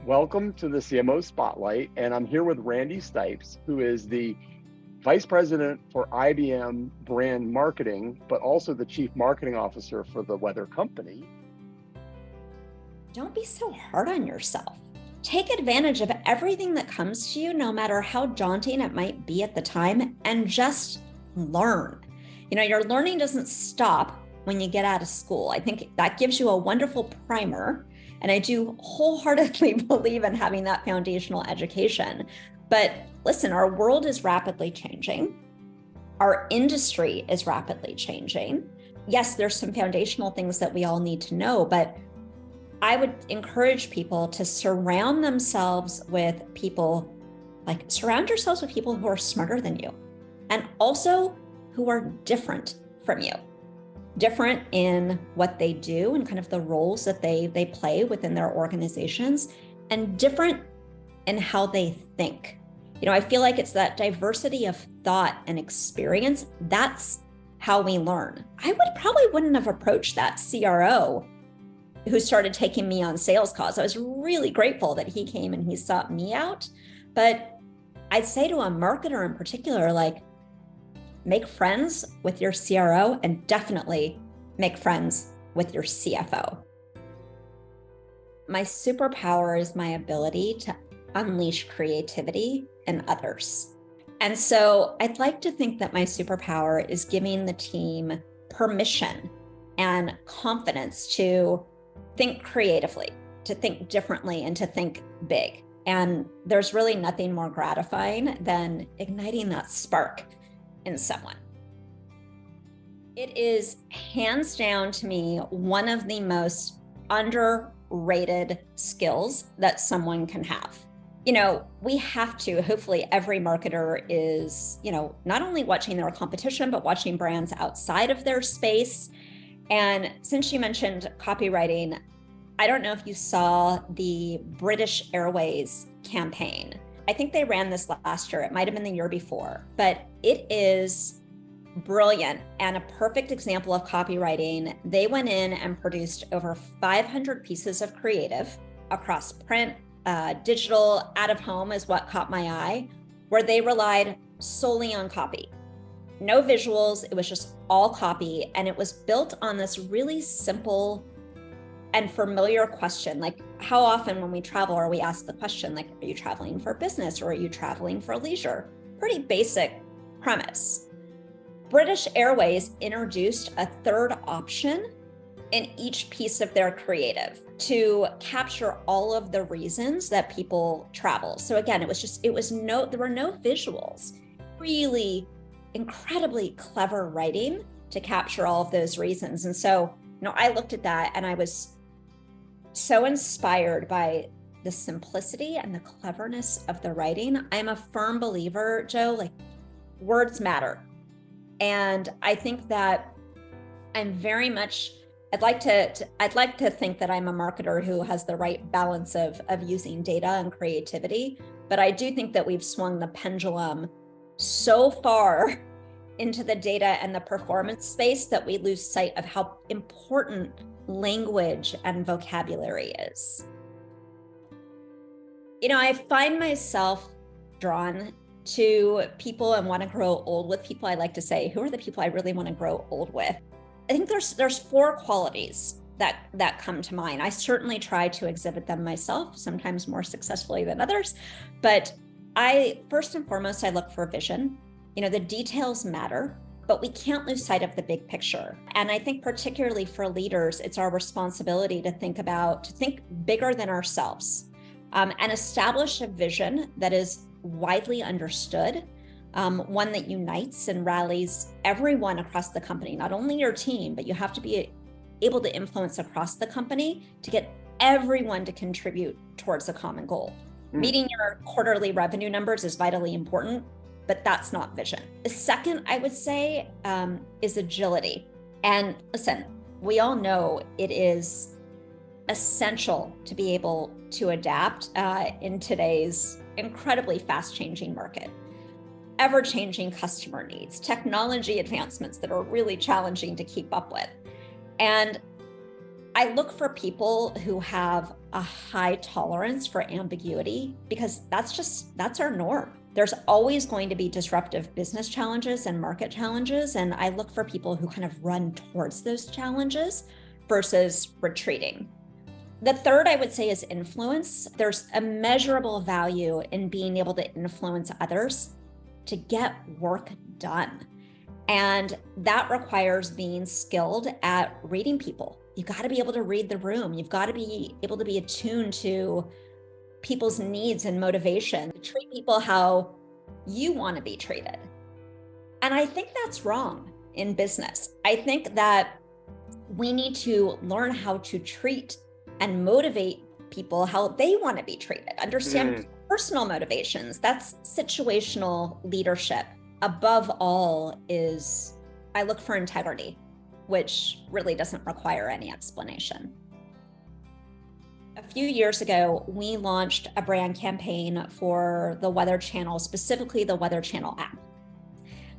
Welcome to the CMO Spotlight, and I'm here with Randi Stipes, who is the Vice President for IBM Brand Marketing, but also the Chief Marketing Officer for the Weather Company. Don't be so hard on yourself. Take advantage of everything that comes to you, no matter how daunting it might be at the time, and just learn. Your learning doesn't stop when you get out of school. I think that gives you a wonderful primer. And I do wholeheartedly believe in having that foundational education. But listen, our world is rapidly changing. Our industry is rapidly changing. Yes, there's some foundational things that we all need to know, but I would encourage people to surround yourselves with people who are smarter than you, and also who are different from you. Different in what they do and kind of the roles that they play within their organizations, and different in how they think. I feel like it's that diversity of thought and experience. That's how we learn. I wouldn't have approached that CRO who started taking me on sales calls. I was really grateful that he came and he sought me out. But I'd say to a marketer in particular, make friends with your CRO and definitely make friends with your CFO. My superpower is my ability to unleash creativity in others. And so I'd like to think that my superpower is giving the team permission and confidence to think creatively, to think differently, and to think big. And there's really nothing more gratifying than igniting that spark in someone. It is hands down to me one of the most underrated skills that someone can have. We have to, hopefully every marketer is, not only watching their competition, but watching brands outside of their space. And since you mentioned copywriting, I don't know if you saw the British Airways campaign. I think they ran this last year. It might have been the year before, but it is brilliant and a perfect example of copywriting. They went in and produced over 500 pieces of creative across print, digital, out of home is what caught my eye, where they relied solely on copy. No visuals, it was just all copy. And it was built on this really simple and familiar question. How often when we travel are we asked the question, are you traveling for business or are you traveling for leisure? Pretty basic premise. British Airways introduced a third option in each piece of their creative to capture all of the reasons that people travel. So again, there were no visuals, really incredibly clever writing to capture all of those reasons. And so, I looked at that and I was so inspired by the simplicity and the cleverness of the writing. I'm a firm believer, Joe, words matter. And I think that I'm very much, I'd like to think that I'm a marketer who has the right balance of using data and creativity. But I do think that we've swung the pendulum so far into the data and the performance space that we lose sight of how important language and vocabulary is. I find myself drawn to people and want to grow old with people. I like to say, who are the people I really want to grow old with? I think there's 4 qualities that come to mind. I certainly try to exhibit them myself, sometimes more successfully than others. But first and foremost, I look for vision. The details matter, but we can't lose sight of the big picture. And I think particularly for leaders, it's our responsibility to think bigger than ourselves, and establish a vision that is widely understood, one that unites and rallies everyone across the company, not only your team, but you have to be able to influence across the company to get everyone to contribute towards a common goal. Meeting your quarterly revenue numbers is vitally important, but that's not vision. The second, I would say, is agility. And listen, we all know it is essential to be able to adapt in today's incredibly fast-changing market. Ever-changing customer needs, technology advancements that are really challenging to keep up with. And I look for people who have a high tolerance for ambiguity because that's our norm. There's always going to be disruptive business challenges and market challenges. And I look for people who kind of run towards those challenges versus retreating. The third, I would say, is influence. There's a measurable value in being able to influence others to get work done. And that requires being skilled at reading people. You've got to be able to read the room. You've got to be able to be attuned to people's needs and motivation, to treat people how you want to be treated. And I think that's wrong in business. I think that we need to learn how to treat and motivate people how they want to be treated, understand personal motivations. That's situational leadership. Above all is, I look for integrity, which really doesn't require any explanation. A few years ago, we launched a brand campaign for the Weather Channel, specifically the Weather Channel app,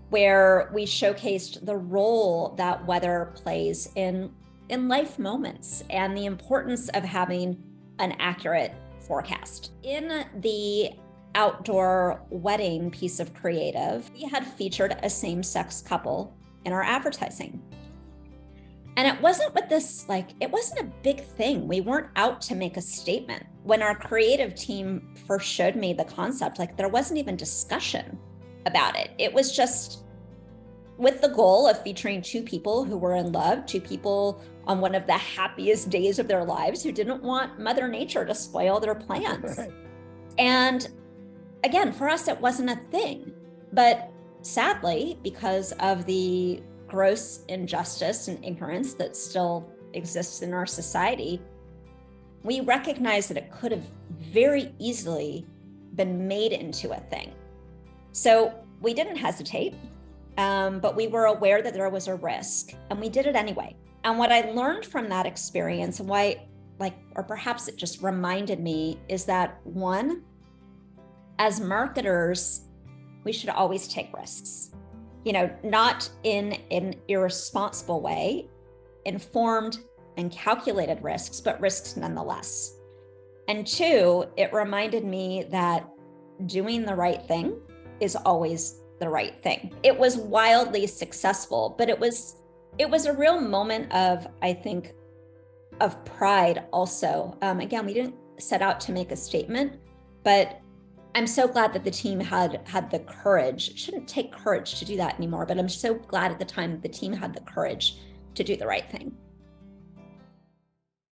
where we showcased the role that weather plays in life moments and the importance of having an accurate forecast. In the outdoor wedding piece of creative, we had featured a same-sex couple in our advertising. And it wasn't with this, it wasn't a big thing. We weren't out to make a statement. When our creative team first showed me the concept, there wasn't even discussion about it. It was just with the goal of featuring two people who were in love, two people on one of the happiest days of their lives who didn't want Mother Nature to spoil their plans. Right. And again, for us, it wasn't a thing. But sadly, because of the gross injustice and ignorance that still exists in our society, we recognize that it could have very easily been made into a thing. So we didn't hesitate, but we were aware that there was a risk, and we did it anyway. And what I learned from that experience, and why, or perhaps it just reminded me, is that one, as marketers, we should always take risks. Not in an irresponsible way, informed and calculated risks, but risks nonetheless. And two, it reminded me that doing the right thing is always the right thing. It was wildly successful, but it was a real moment of, I think, of pride also. Again, we didn't set out to make a statement, but I'm so glad that the team had the courage. It shouldn't take courage to do that anymore, but I'm so glad at the time the team had the courage to do the right thing.